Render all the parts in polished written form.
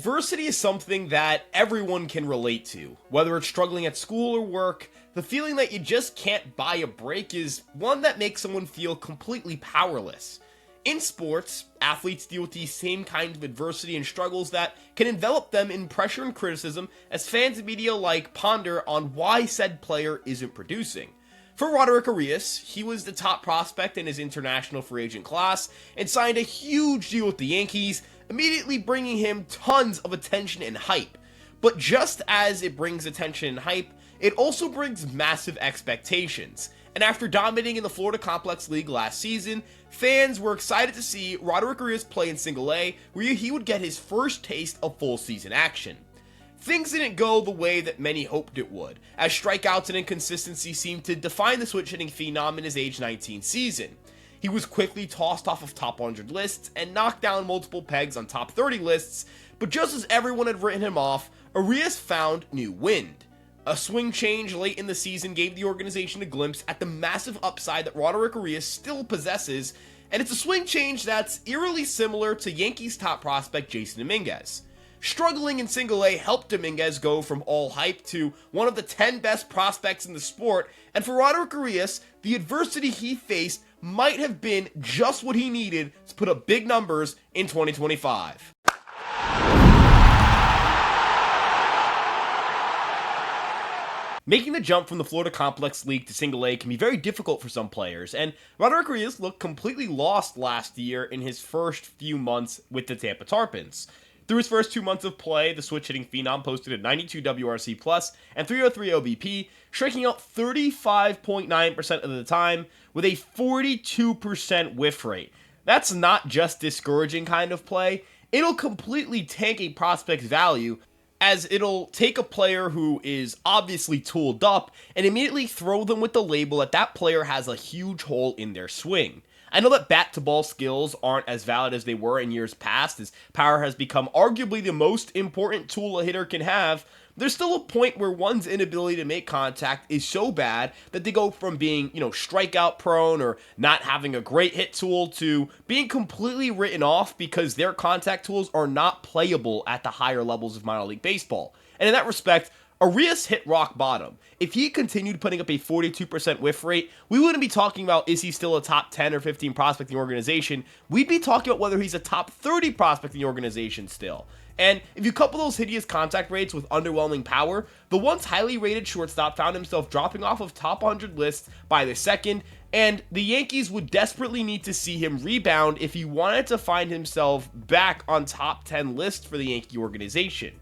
Adversity is something that everyone can relate to. Whether it's struggling at school or work, the feeling that you just can't buy a break is one that makes someone feel completely powerless. In sports, athletes deal with these same kinds of adversity and struggles that can envelop them in pressure and criticism as fans and media alike ponder on why said player isn't producing. For Roderick Arias, he was the top prospect in his international free agent class and signed a huge deal with the Yankees, immediately bringing him tons of attention and hype. But just as it brings attention and hype, it also brings massive expectations. And after dominating in the Florida Complex League last season, fans were excited to see Roderick Arias play in Single A, where he would get his first taste of full season action. Things didn't go the way that many hoped it would, as strikeouts and inconsistency seemed to define the switch-hitting phenom in his age 19 season. He was quickly tossed off of top 100 lists and knocked down multiple pegs on top 30 lists, but just as everyone had written him off, Arias found new wind. A swing change late in the season gave the organization a glimpse at the massive upside that Roderick Arias still possesses, and it's a swing change that's eerily similar to Yankees top prospect Jasson Dominguez. Struggling in Single A helped Dominguez go from all hype to one of the 10 best prospects in the sport, and for Roderick Arias, the adversity he faced might have been just what he needed to put up big numbers in 2025. Making the jump from the Florida Complex League to Single A can be very difficult for some players, and Roderick Arias looked completely lost last year in his first few months with the Tampa Tarpons. Through his first 2 months of play, the switch-hitting phenom posted a 92 WRC+ and 303 OBP, striking out 35.9% of the time with a 42% whiff rate. That's not just discouraging kind of play, it'll completely tank a prospect's value, as it'll take a player who is obviously tooled up and immediately throw them with the label that that player has a huge hole in their swing. I know that bat-to-ball skills aren't as valid as they were in years past, as power has become arguably the most important tool a hitter can have. There's still a point where one's inability to make contact is so bad that they go from being, strikeout prone or not having a great hit tool to being completely written off because their contact tools are not playable at the higher levels of minor league baseball. And in that respect, Arias hit rock bottom. If he continued putting up a 42% whiff rate, we wouldn't be talking about is he still a top 10 or 15 prospect in the organization. We'd be talking about whether he's a top 30 prospect in the organization still. And if you couple those hideous contact rates with underwhelming power, the once highly rated shortstop found himself dropping off of top 100 lists by the second, and the Yankees would desperately need to see him rebound if he wanted to find himself back on top 10 lists for the Yankee organization.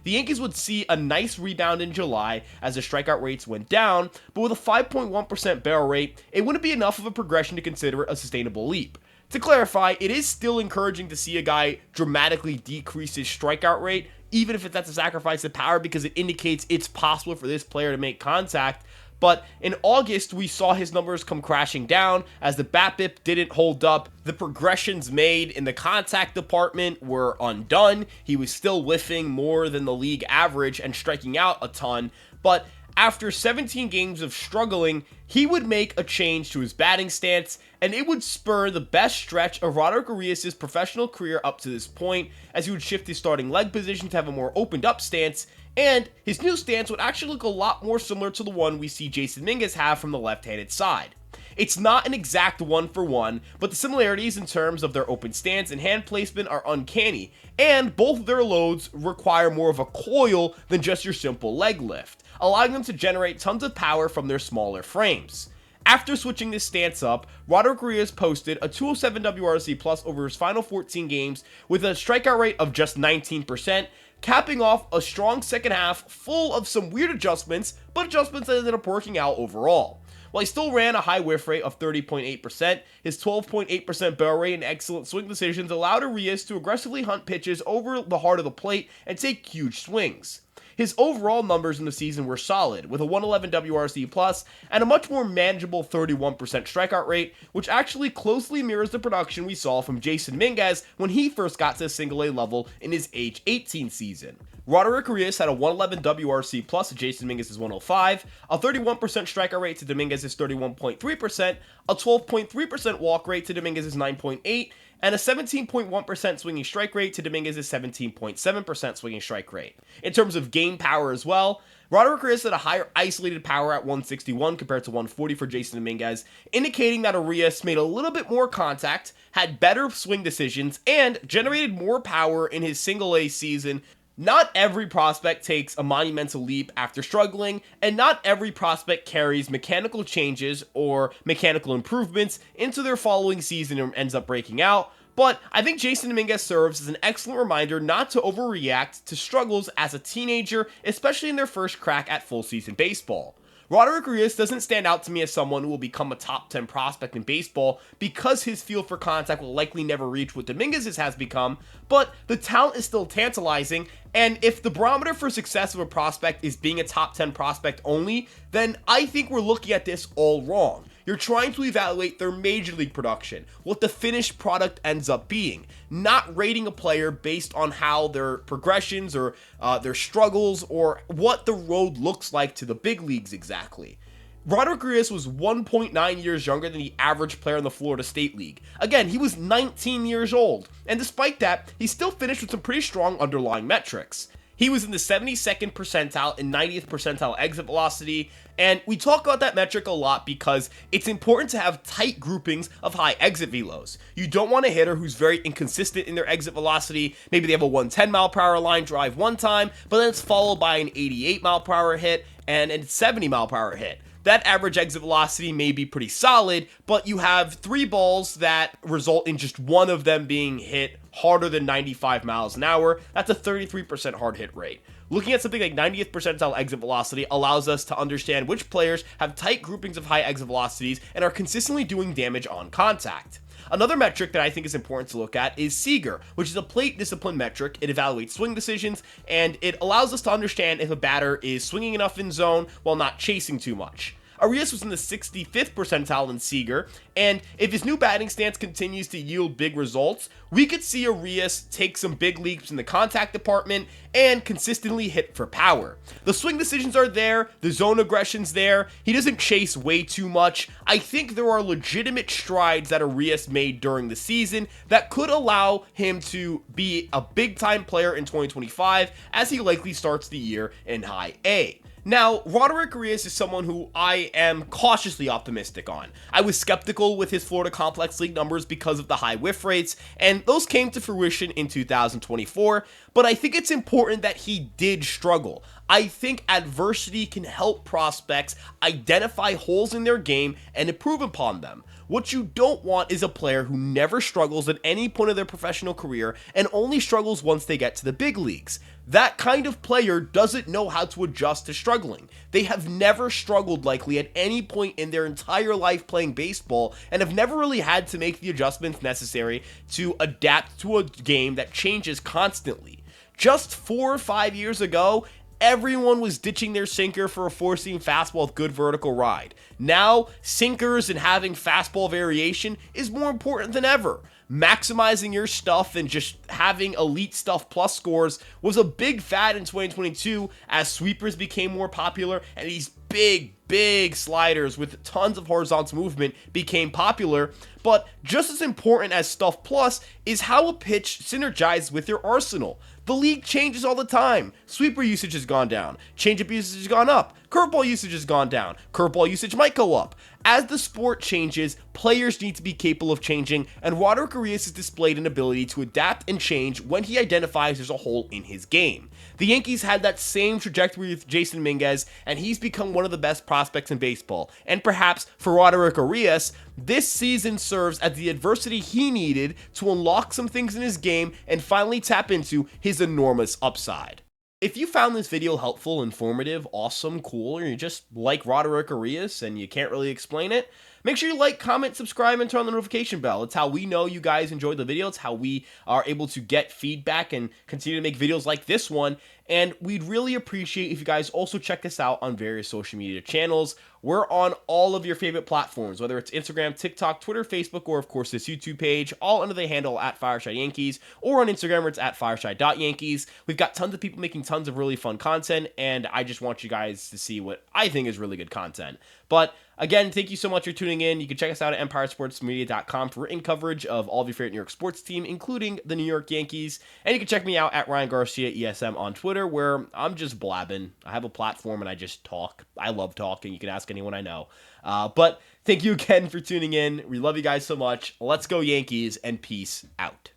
The Yankees would see a nice rebound in July as the strikeout rates went down, but with a 5.1% barrel rate, it wouldn't be enough of a progression to consider a sustainable leap. To clarify, it is still encouraging to see a guy dramatically decrease his strikeout rate, even if it's at the sacrifice of power, because it indicates it's possible for this player to make contact. But in August, we saw his numbers come crashing down as the BABIP didn't hold up. The progressions made in the contact department were undone. He was still whiffing more than the league average and striking out a ton. But after 17 games of struggling, he would make a change to his batting stance, and it would spur the best stretch of Roderick Arias' professional career up to this point, as he would shift his starting leg position to have a more opened up stance, and his new stance would actually look a lot more similar to the one we see Jasson Dominguez have from the left-handed side. It's not an exact one-for-one, but the similarities in terms of their open stance and hand placement are uncanny, and both of their loads require more of a coil than just your simple leg lift, allowing them to generate tons of power from their smaller frames. After switching this stance up, Roderick Arias posted a 207 WRC+ over his final 14 games with a strikeout rate of just 19%, capping off a strong second half full of some weird adjustments, but adjustments that ended up working out overall. While he still ran a high whiff rate of 30.8%, his 12.8% barrel rate and excellent swing decisions allowed Arias to aggressively hunt pitches over the heart of the plate and take huge swings. His overall numbers in the season were solid, with a 111 WRC+ and a much more manageable 31% strikeout rate, which actually closely mirrors the production we saw from Jasson Dominguez when he first got to Single A level in his age 18 season. Roderick Arias had a 111 WRC+ to Jasson Dominguez's 105, a 31% strikeout rate to Dominguez's 31.3%, a 12.3% walk rate to Dominguez's 9.8%, and a 17.1% swinging strike rate to Dominguez's 17.7% swinging strike rate. In terms of game power as well, Roderick Arias had a higher isolated power at 161 compared to 140 for Jasson Dominguez, indicating that Arias made a little bit more contact, had better swing decisions, and generated more power in his single-A season. Not every prospect takes a monumental leap after struggling, and not every prospect carries mechanical changes or mechanical improvements into their following season and ends up breaking out. But I think Jasson Dominguez serves as an excellent reminder not to overreact to struggles as a teenager, especially in their first crack at full season baseball. Roderick Arias doesn't stand out to me as someone who will become a top 10 prospect in baseball because his feel for contact will likely never reach what Dominguez's has become, but the talent is still tantalizing, and if the barometer for success of a prospect is being a top 10 prospect only, then I think we're looking at this all wrong. You're trying to evaluate their major league production, what the finished product ends up being, not rating a player based on how their progressions or their struggles or what the road looks like to the big leagues exactly. Roderick Arias was 1.9 years younger than the average player in the Florida State League. Again, he was 19 years old, and despite that, he still finished with some pretty strong underlying metrics. He was in the 72nd percentile and 90th percentile exit velocity, and we talk about that metric a lot because it's important to have tight groupings of high exit velos. You don't want a hitter who's very inconsistent in their exit velocity. Maybe they have a 110 mile per hour line drive one time, but then it's followed by an 88 mile per hour hit and a 70 mile per hour hit. That average exit velocity may be pretty solid, but you have 3 balls that result in just one of them being hit harder than 95 miles an hour. That's a 33% hard hit rate. Looking at something like 90th percentile exit velocity allows us to understand which players have tight groupings of high exit velocities and are consistently doing damage on contact. Another metric that I think is important to look at is Seager, which is a plate discipline metric. It evaluates swing decisions, and it allows us to understand if a batter is swinging enough in zone while not chasing too much. Arias was in the 65th percentile in Seager, and if his new batting stance continues to yield big results, we could see Arias take some big leaps in the contact department and consistently hit for power. The swing decisions are there, the zone aggression's there, he doesn't chase way too much. I think there are legitimate strides that Arias made during the season that could allow him to be a big-time player in 2025 as he likely starts the year in high A. Now, Roderick Arias is someone who I am cautiously optimistic on. I was skeptical with his Florida Complex League numbers because of the high whiff rates, and those came to fruition in 2024, but I think it's important that he did struggle. I think adversity can help prospects identify holes in their game and improve upon them. What you don't want is a player who never struggles at any point of their professional career and only struggles once they get to the big leagues. That kind of player doesn't know how to adjust to struggling. They have never struggled likely at any point in their entire life playing baseball and have never really had to make the adjustments necessary to adapt to a game that changes constantly. Just 4 or 5 years ago, everyone was ditching their sinker for a four-seam fastball with good vertical ride. Now, sinkers and having fastball variation is more important than ever. Maximizing your stuff and just having elite stuff plus scores was a big fad in 2022 as sweepers became more popular and these big sliders with tons of horizontal movement became popular. But just as important as stuff plus is how a pitch synergizes with your arsenal. The league changes all the time. Sweeper usage has gone down. Changeup usage has gone up. Curveball usage has gone down. Curveball usage might go up. As the sport changes, players need to be capable of changing, and Roderick Arias has displayed an ability to adapt and change when he identifies there's a hole in his game. The Yankees had that same trajectory with Jasson Dominguez, and he's become one of the best prospects in baseball. And perhaps for Roderick Arias, this season serves as the adversity he needed to unlock some things in his game and finally tap into his enormous upside. If you found this video helpful, informative, awesome, cool, or you just like Roderick Arias and you can't really explain it, make sure you like, comment, subscribe, and turn on the notification bell. It's how we know you guys enjoyed the video. It's how we are able to get feedback and continue to make videos like this one. And we'd really appreciate if you guys also check us out on various social media channels. We're on all of your favorite platforms, whether it's Instagram, TikTok, Twitter, Facebook, or of course this YouTube page, all under the handle at Fireside Yankees, or on Instagram where it's at fireside.yankees. We've got tons of people making tons of really fun content, and I just want you guys to see what I think is really good content. But again, thank you so much for tuning in. tuning in. You can check us out at empiresportsmedia.com for written coverage of all of your favorite New York sports team, including the New York Yankees. And you can check me out at Ryan Garcia ESM on Twitter, where I'm just blabbing. I have a platform and I just talk. I love talking. You can ask anyone I know. But thank you again for tuning in. We love you guys so much. Let's go Yankees, and peace out.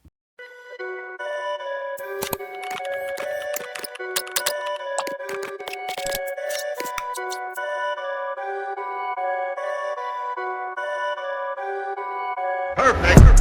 Perfect.